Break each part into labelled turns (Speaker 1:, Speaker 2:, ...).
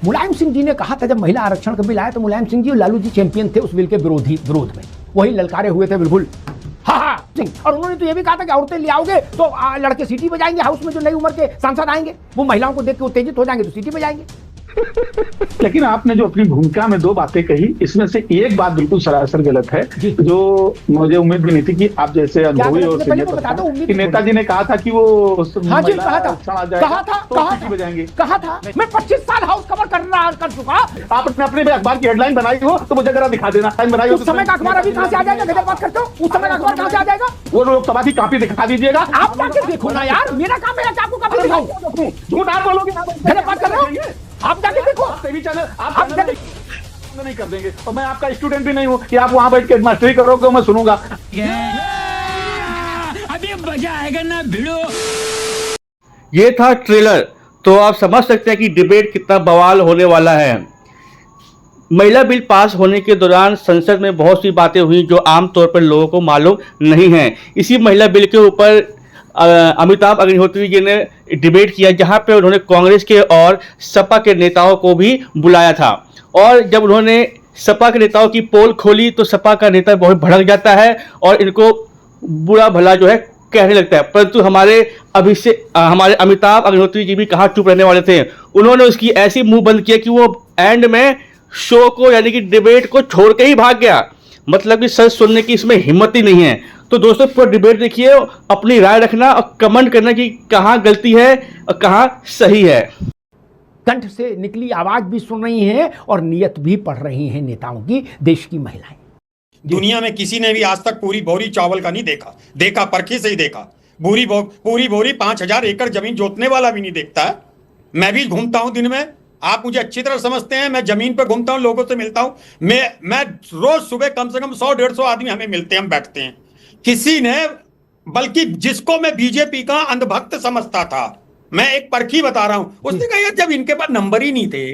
Speaker 1: मुलायम सिंह जी ने कहा था जब महिला आरक्षण का बिल आया तो मुलायम सिंह जी और लालू जी चैंपियन थे उस बिल के विरोध में, वही ललकारे हुए थे बिल्कुल हाँ सिंह। और उन्होंने तो ये भी कहा था कि औरतें ले आओगे तो लड़के सीटी बजाएंगे, हाउस में जो नई उम्र के सांसद आएंगे वो महिलाओं को देख के उत्तेजित हो जाएंगे तो सीटी बजाएंगे।
Speaker 2: लेकिन आपने जो अपनी भूमिका में दो बातें कही, इसमें से एक बात बिल्कुल सरासर गलत है, जो मुझे उम्मीद भी नहीं थी कि आप जैसे अनुभवी और सीनियर नेताजी ने कहा था कि वो
Speaker 1: हाँ जी कहा था
Speaker 2: बजाएंगे।
Speaker 1: कहा था मैं 25 साल हाउस कवर कर चुका।
Speaker 2: आपने अपने अखबार की हेडलाइन बनाई हो तो मुझे जरा दिखा देना, बनाई हो
Speaker 1: उस समय का अखबार अभी कहां से आ जाएगा, गजब बात करते हो, उस समय का अखबार कहां से आ जाएगा?
Speaker 2: वो लोकसभा की कॉपी दिखा दीजिएगा।
Speaker 1: आप जाके देखो ना यार, मेरा काम है आपको कॉपी दिखाऊं?
Speaker 2: झूठ आप बोलोगे,
Speaker 1: गजब बात कर रहे हो, आप जाके देखो।
Speaker 2: चैनल आप नहीं कर देंगे और मैं आपका स्टूडेंट भी नहीं हूँ कि आप वहां बैठ के मास्टरी करोगे मैं सुनूंगा।
Speaker 3: अभी मजा आएगा ना भिड़ो।
Speaker 4: ये था ट्रेलर, तो आप समझ सकते हैं कि डिबेट कितना बवाल होने वाला है। महिला बिल पास होने के दौरान संसद में बहुत सी बातें हुई जो आमतौर पर लोगों को मालूम नहीं है। इसी महिला बिल के ऊपर अमिताभ अग्निहोत्री जी ने डिबेट किया, जहां पे उन्होंने कांग्रेस के और सपा के नेताओं को भी बुलाया था। और जब उन्होंने सपा के नेताओं की पोल खोली तो सपा का नेता बहुत भड़क जाता है और इनको बुरा भला जो है कहने लगता है। परंतु हमारे अमिताभ अग्निहोत्री जी भी कहाँ चुप रहने वाले थे, उन्होंने उसकी ऐसी मुंह बंद किया कि वो एंड में शो को यानी कि डिबेट को छोड़ के ही भाग गया। मतलब कि सच सुनने की इसमें हिम्मत ही नहीं है। तो दोस्तों पूरा डिबेट देखिए, अपनी राय रखना और कमेंट करना कि कहाँ गलती है और कहाँ सही है।
Speaker 1: कंठ से निकली आवाज भी सुन रही हैं और नियत भी पढ़ रही हैं नेताओं की, देश की महिलाएं।
Speaker 5: दुनिया में किसी ने भी आज तक पूरी बोरी चावल का नहीं देखा परखी से ही देखा। पूरी बोरी 5000 एकड़ जमीन जोतने वाला भी नहीं देखता है। मैं भी घूमता हूं दिन में, आप मुझे अच्छी तरह समझते हैं, मैं जमीन पर घूमता हूं, लोगों से मिलता हूं। मैं रोज सुबह कम से कम 100-150 आदमी हमें मिलते हैं, हम बैठते हैं। किसी ने, बल्कि जिसको मैं बीजेपी का अंधभक्त समझता था, मैं एक परखी बता रहा हूं, उसने कहा यार जब इनके पास नंबर ही नहीं थे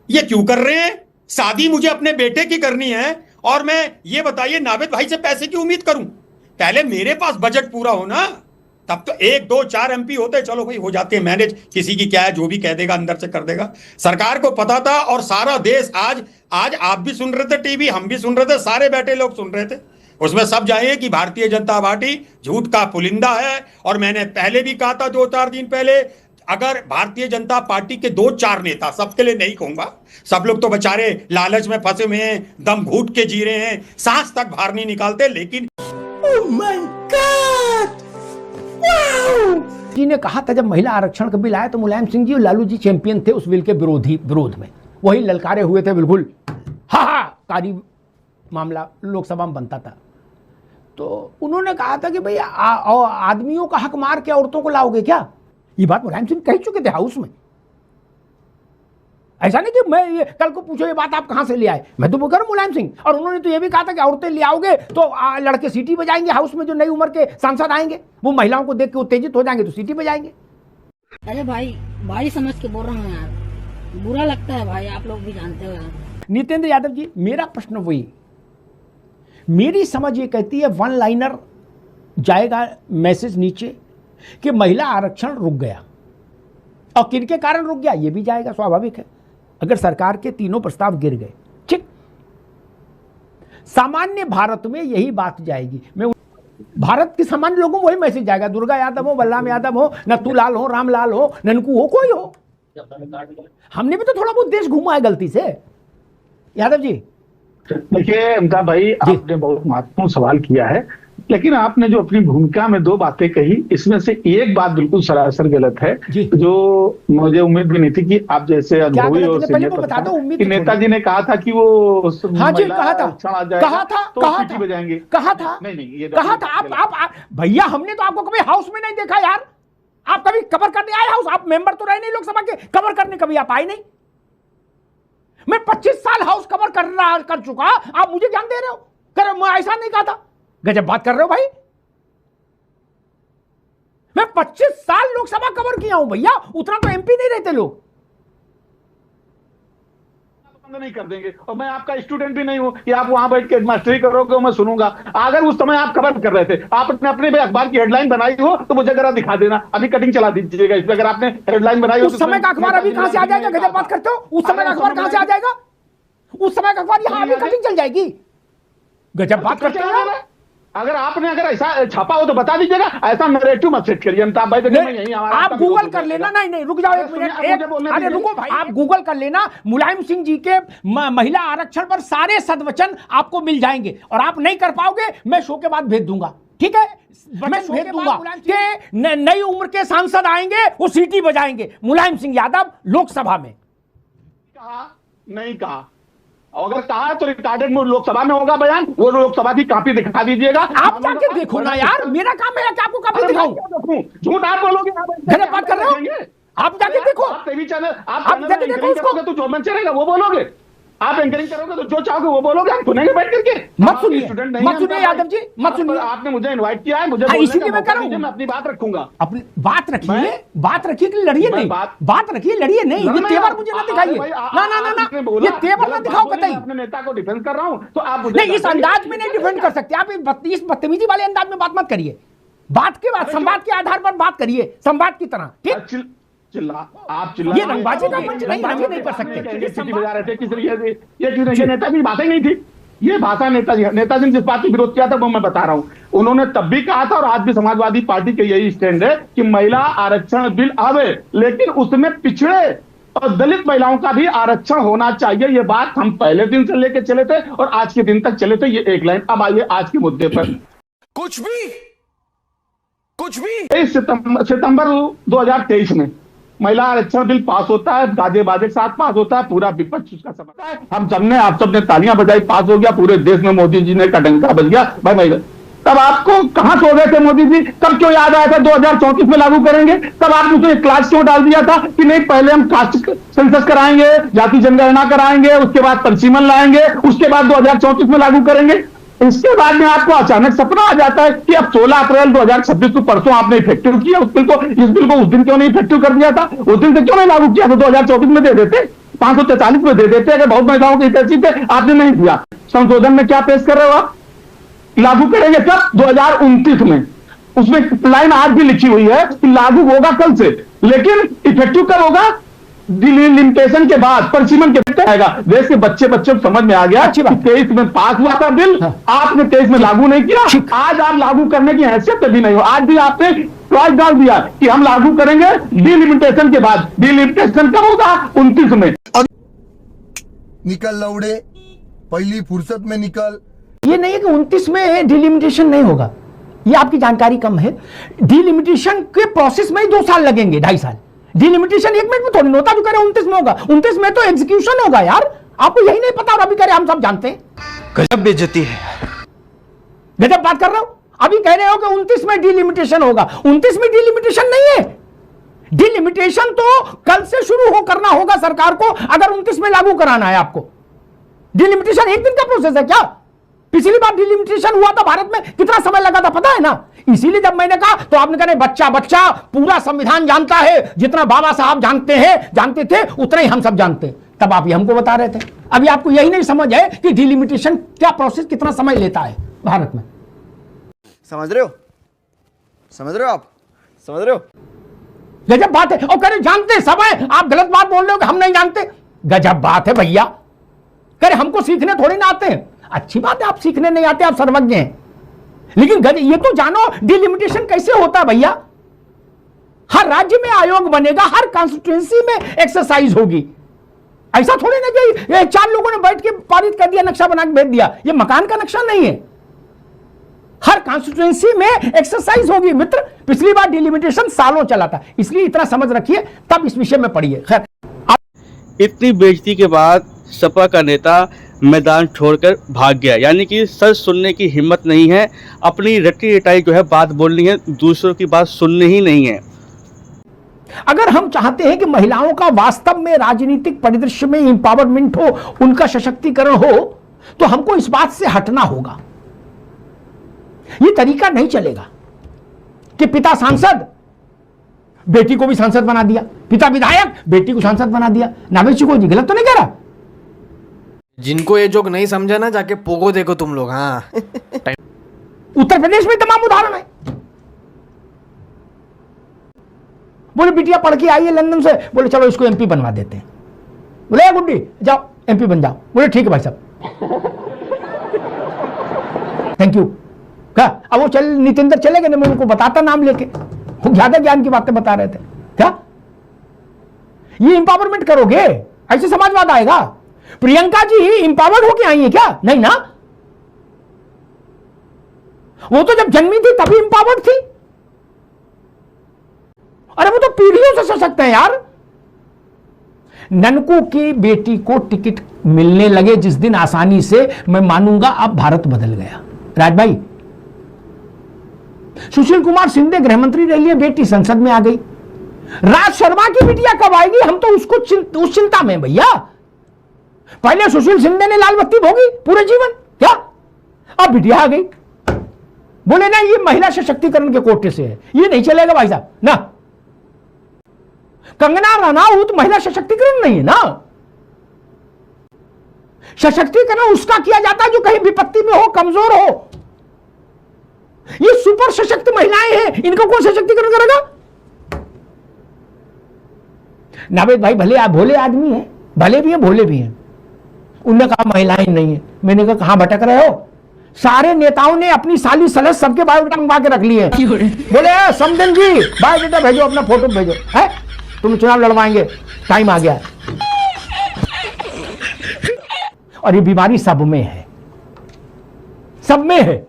Speaker 5: ये क्यों कर रहे हैं? शादी मुझे अपने बेटे की करनी है और मैं ये बताइए नावेद भाई से पैसे की उम्मीद करूं? पहले मेरे पास बजट पूरा हो ना, तब तो 1, 2, 4 MP होते, चलो भाई हो जाते हैं मैनेज, किसी की क्या है, जो भी कह देगा अंदर से कर देगा। सरकार को पता था और सारा देश आज आप भी सुन रहे थे टीवी, हम भी सुन रहे थे, सारे बैठे लोग सुन रहे थे। उसमें सब जानिए कि भारतीय जनता पार्टी झूठ का पुलिंदा है। और मैंने पहले भी कहा था 2-4 दिन पहले, अगर भारतीय जनता पार्टी के 2-4 नेता, सबके लिए नहीं कहूंगा, सब लोग तो बेचारे लालच में फंसे हुए हैं, दम घूट के जी रहे हैं, सांस तक बाहर नहीं निकालते, लेकिन
Speaker 1: जी ने कहा था जब महिला आरक्षण का बिल आया तो मुलायम सिंह जी और लालू जी चैंपियन थे उस बिल के विरोध में, वही ललकारे हुए थे बिल्कुल हाहाकारी मामला लोकसभा में बनता था। तो उन्होंने कहा था कि भाई आदमियों का हक मार के औरतों को लाओगे क्या? ये बात मुलायम सिंह कह चुके थे हाउस में। ऐसा नहीं कि मैं ये कल को पूछो ये बात आप कहां से ले आए, मैं तो बोल रहा हूं मुलायम सिंह। और उन्होंने तो ये भी कहा था कि औरतें ले आओगे तो लड़के सीटी बजाएंगे, हाउस में जो नई उम्र के सांसद आएंगे वो महिलाओं को देख के उत्तेजित हो जाएंगे तो सीटी बजाएंगे।
Speaker 6: अरे भाई समझ के बोल रहा हूँ यार, बुरा लगता है भाई, आप लोग भी जानते हो यार।
Speaker 1: नितेंद्र यादव जी, मेरा प्रश्न वही, मेरी समझ ये कहती है वन लाइनर जाएगा मैसेज नीचे कि महिला आरक्षण रुक गया, और किनके कारण रुक गया ये भी जाएगा, स्वाभाविक है अगर सरकार के तीनों प्रस्ताव गिर गए। ठीक, सामान्य भारत में यही बात जाएगी। मैं भारत के सामान्य लोगों को वही मैसेज जाएगा, दुर्गा यादव हो, बलराम यादव हो, नथुलाल हो, रामलाल हो, ननकू हो, कोई हो। हमने भी तो थोड़ा बहुत देश घूमा है गलती से। यादव जी
Speaker 2: देखिए अमिताभ भाई, आपने बहुत महत्वपूर्ण सवाल किया है, लेकिन आपने जो अपनी भूमिका में दो बातें कही, इसमें से एक बात बिल्कुल सरासर गलत है, जो मुझे उम्मीद भी नहीं थी कि आप जैसे अनुभवी और सीनियर नेताजी ने कहा था कि वो
Speaker 1: हाँ जी कहा था
Speaker 2: बजाएंगे,
Speaker 1: कहा था आप भैया, हमने तो आपको कभी हाउस में नहीं देखा यार। आप कभी कवर करने आए हाउस? आप मेंबर तो रहे नहीं लोकसभा के, कवर करने कभी आप आए नहीं। मैं 25 साल हाउस कवर कर चुका, आप मुझे ज्ञान दे रहे हो? मैं ऐसा नहीं कहा था, गजब बात कर रहे हो भाई। मैं 25 साल लोकसभा कवर किया हूं भैया, उतना तो MP नहीं रहते लोग।
Speaker 2: नहीं कर देंगे, और मैं आपका स्टूडेंट भी नहीं हूं कि आप वहां बैठ के मास्टरी करोगे मैं सुनूंगा। अगर उस समय आप खबर कर रहे थे, आपने अपने अखबार की हेडलाइन बनाई हो तो मुझे जरा दिखा देना, अभी कटिंग चला दीजिएगा इस पे। अगर आपने हेडलाइन बनाई हो
Speaker 1: उस समय का अखबार अभी कहां से आ जाएगा? गजब बात करते हो। उस समय का अखबार कहां से आ जाएगा? उस समय का अखबार यहां अभी कटिंग चल जाएगी। गजब बात करते हो।
Speaker 2: अगर ऐसा छापा हो तो बता दीजिएगा, ऐसा नैरेटिव मत सेट करिए अमिताभ भाई। यही
Speaker 1: आप गूगल कर लेना। नहीं रुक जाओ एक मिनट, अरे रुको भाई, आप गूगल कर लेना। मुलायम सिंह जी के महिला आरक्षण पर सारे सदवचन आपको मिल जाएंगे, और आप नहीं कर पाओगे मैं शो के बाद भेज दूंगा, ठीक है? मैं भेज दूंगा कि नई उम्र के सांसद आएंगे, वो सीटी बजाएंगे मुलायम सिंह यादव लोकसभा में।
Speaker 2: कहा नहीं कहा, अगर कहा तो रिकॉर्डेड में लोकसभा में होगा बयान, वो लोकसभा की कॉपी दिखा दीजिएगा।
Speaker 1: आप जाके देखो ना यार, मेरा काम है कि आपको कॉपी दिखाऊं?
Speaker 2: झूठ आप बोलोगे,
Speaker 1: गलत बात कर रहे हो। आप जाके देखो,
Speaker 2: आप टीवी चैनल
Speaker 1: आप जाके देखो उसको।
Speaker 2: तो जो मन चलेगा वो बोलोगे, आप एंकरिंग करोगे तो जो चाहोगे वो बोलोगे, हम सुनेंगे बैठ करके।
Speaker 1: मत सुनिए, मत सुनिए यादव जी, मत सुनिए।
Speaker 2: आपने मुझे इनवाइट किया है, मुझे
Speaker 1: इसीलिए मैं कर रहा हूं,
Speaker 2: मैं अपनी बात रखूंगा।
Speaker 1: अपनी बात रखिए, बात रखिए कि लड़िए नहीं, बात रखिए, लड़िए नहीं। ये तेवर मुझे ना दिखाइए, ना ना ना ना, ये तेवर ना दिखाओ कतई।
Speaker 2: अपने नेता को डिफेंड कर रहा हूं तो आप
Speaker 1: नहीं, इस अंदाज में नहीं डिफेंड कर सकते आप। इस बदतमीजी वाले अंदाज में बात मत करिए। बात के बाद संवाद के आधार पर बात करिए, संवाद की तरह, ठीक?
Speaker 2: आप चिल्ला,
Speaker 1: ये रंगबाजी का मंच नहीं, हम ये नहीं कर सकते।
Speaker 2: बजा रहे थे किस तरीके से, ये नेताजी की बातें नहीं थी। ये भाषा नेताजी ने जिस बात की विरोध किया था वो मैं बता रहा हूं। उन्होंने तब भी कहा था, और आज भी समाजवादी पार्टी के यही स्टैंड है कि महिला आरक्षण बिल आवे, लेकिन उसमें पिछड़े और दलित महिलाओं का भी आरक्षण होना चाहिए। ये बात हम पहले दिन से लेकर चले थे और आज के दिन तक चले थे। ये एक लाइन। अब आइए आज के मुद्दे पर।
Speaker 7: कुछ भी
Speaker 2: 23 सितंबर 2023 में महिला आरक्षण बिल पास होता है, गाजे बाजे के साथ पास होता है, पूरा विपक्ष उसका समर्थन है। हम सबने, आप सबने तालियां बजाई, पास हो गया, पूरे देश में मोदी जी ने का डंका बज गया भाई महिला। तब आपको कहां सो गए थे मोदी जी? तब क्यों याद आया था 2034 में लागू करेंगे? तब आपने तो एक क्लास क्यों डाल दिया था कि नहीं पहले हम कास्ट सेंसस कराएंगे, जाति जनगणना कराएंगे, उसके बाद परिसीमन लाएंगे, उसके बाद 2034 में लागू करेंगे। इसके बाद में आपको अचानक सपना आ जाता है कि अब 16 अप्रैल 2026 को परसों आपने इफेक्टिव किया उस बिल को। इस बिल को उस दिन क्यों नहीं इफेक्टिव कर दिया था? उस दिन से क्यों नहीं लागू किया था? 2024 में दे देते, 543 में दे देते। अगर बहुत महिलाओं की हितैषी थे, आपने नहीं दिया। संशोधन में क्या पेश कर रहे हो आप? लागू करेंगे कब? 2029 में। उसमें लाइन आज भी लिखी हुई है कि लागू होगा कल से, लेकिन इफेक्टिव कब होगा? डिलिमिटेशन के बाद, परिसीमन के आएगा। देश के बच्चे को समझ में आ गया कि 23 में पास हुआ था बिल, आपने 23 में लागू नहीं किया। आज आप लागू करने की हैसियत भी नहीं हो। आज भी आपने चॉइस डाल दिया कि हम लागू करेंगे डिलिमिटेशन के बाद। डिलिमिटेशन कब होगा? 29 में।
Speaker 7: निकल लौड़े, पहली फुर्सत में निकल।
Speaker 1: ये नहीं है कि 29 में डिलिमिटेशन नहीं होगा, ये आपकी जानकारी कम है। डिलिमिटेशन के प्रोसेस में ही 2 साल लगेंगे, 2.5 साल। डिलिमिटेशन 1 मिनट में थोड़ी होता, जो कह रहे 29 में होगा। 29 में तो एग्जीक्यूशन होगा यार, आपको यही नहीं पता और अभी कह रहे हम सब जानते हैं।
Speaker 7: गजब बेइज्जती है।
Speaker 1: गजब बात कर रहे हो। अभी कह रहे हो कि 29 में डिलिमिटेशन होगा। 29 में डिलिमिटेशन नहीं है। डिलिमिटेशन तो कल से शुरू करना होगा सरकार को, अगर 29 में लागू कराना है आपको। डिलिमिटेशन 1 दिन का प्रोसेस है क्या? पिछली बार डिलिमिटेशन हुआ था भारत में, कितना समय लगा था पता है ना? इसीलिए जब मैंने कहा तो आपने कहा बच्चा बच्चा पूरा संविधान जानता है, जितना बाबा साहब जानते थे उतना ही हम सब जानते हैं। तब आप ये हमको बता रहे थे। अभी आपको यही नहीं समझ है कि डिलिमिटेशन क्या प्रोसेस कितना समय लेता है भारत में।
Speaker 7: समझ रहे हो? समझ रहे हो आप? समझ रहे हो?
Speaker 1: गजब बात है। और कह रहे जानते सब है, आप गलत बात बोल रहे हो कि हम नहीं जानते। गजब बात है भैया। कह रहे हमको सीखने थोड़ी ना आते हैं। अच्छी बात है, आप सीखने नहीं आते, आप सर्वज्ञ हैं, लेकिन ये तो जानो डिलिमिटेशन कैसे होता है भैया। हर राज्य में आयोग बनेगा, हर कॉन्स्टिट्यूएंसी में एक्सरसाइज होगी। ऐसा थोड़ी ना कि 4 लोगों ने बैठ के पारित कर दिया, नक्शा बना के भेज दिया। ये मकान का नक्शा नहीं है। हर कॉन्स्टिट्यूएंसी में एक्सरसाइज होगी मित्र। पिछली बार डिलिमिटेशन सालों चला था, इसलिए इतना समझ रखिए, तब इस विषय में पढ़िए। खैर,
Speaker 4: इतनी बेइज्जती के बाद सपा का नेता मैदान छोड़कर भाग गया, यानी कि सच सुनने की हिम्मत नहीं है। अपनी रटी रटाई जो है बात बोलनी है, दूसरों की बात सुननी ही नहीं है।
Speaker 1: अगर हम चाहते हैं कि महिलाओं का वास्तव में राजनीतिक परिदृश्य में इंपावरमेंट हो, उनका सशक्तिकरण हो, तो हमको इस बात से हटना होगा। यह तरीका नहीं चलेगा कि पिता सांसद बेटी को भी सांसद बना दिया, पिता विधायक बेटी को सांसद बना दिया। नावेशी को जी गलत तो नहीं कह रहा,
Speaker 8: जिनको ये जोक नहीं समझा ना, जाके पोगो देखो तुम लोग। हाँ
Speaker 1: उत्तर प्रदेश में तमाम उदाहरण है। बोले बिटिया पढ़ के आई है लंदन से, बोले चलो इसको एमपी बनवा देते हैं। बोले गुड्डी जाओ एमपी बन जाओ। बोले ठीक है भाई साहब, थैंक यू। क्या अब वो नितिंदर चले गए, मैं उनको बताता नाम लेके, वो ज्यादा ज्ञान की बातें बता रहे थे। क्या ये इंपावरमेंट करोगे? ऐसे समाजवाद आएगा? प्रियंका जी इंपावर्ड होके आई है क्या? नहीं ना, वो तो जब जन्मी थी तभी इंपावर्ड थी। अरे वो तो पीढ़ियों से सशक्त है यार। ननकू की बेटी को टिकट मिलने लगे जिस दिन आसानी से, मैं मानूंगा अब भारत बदल गया। राज भाई, सुशील कुमार शिंदे गृहमंत्री रह लिए, बेटी संसद में आ गई। राज शर्मा की बिटिया कब आएगी, हम तो उस चिंता में भैया। पहले सुशील शिंदे ने लाल बत्ती भोगी पूरे जीवन, क्या अब बिटिया आ गई। बोले ना ये महिला सशक्तिकरण के कोटे से है, ये नहीं चलेगा भाई साहब ना। कंगना रनौत महिला सशक्तिकरण नहीं है ना। सशक्तिकरण उसका किया जाता है जो कहीं विपत्ति में हो, कमजोर हो। ये सुपर सशक्त महिलाएं हैं, इनको कौन सशक्तिकरण करेगा? नावेद भाई भले भोले आदमी हैं, भले भी हैं भोले भी हैं। उन्होंने कहा महिलाएं नहीं है। मैंने कहा कहां भटक रहे हो? सारे नेताओं ने अपनी साली सलस सबके बायोडाटा मंगवा के रख लिए। बोले समदन जी बायोडाटा भेजो, अपना फोटो भेजो, है तुम चुनाव लड़वाएंगे, टाइम आ गया है। और ये बीमारी सब में है, सब में है।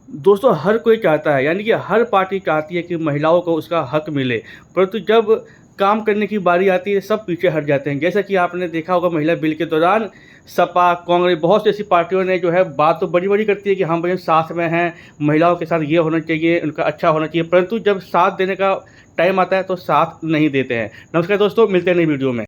Speaker 4: दोस्तों हर कोई चाहता है, यानी कि हर पार्टी चाहती है कि महिलाओं को उसका हक मिले, परंतु जब काम करने की बारी आती है सब पीछे हट जाते हैं। जैसा कि आपने देखा होगा महिला बिल के दौरान सपा, कांग्रेस, बहुत सी ऐसी पार्टियों ने जो है बात तो बड़ी बड़ी करती है कि हम साथ में हैं, महिलाओं के साथ ये होना चाहिए, उनका अच्छा होना चाहिए, परंतु जब साथ देने का टाइम आता है तो साथ नहीं देते हैं। नमस्कार दोस्तों, मिलते हैं नई वीडियो में।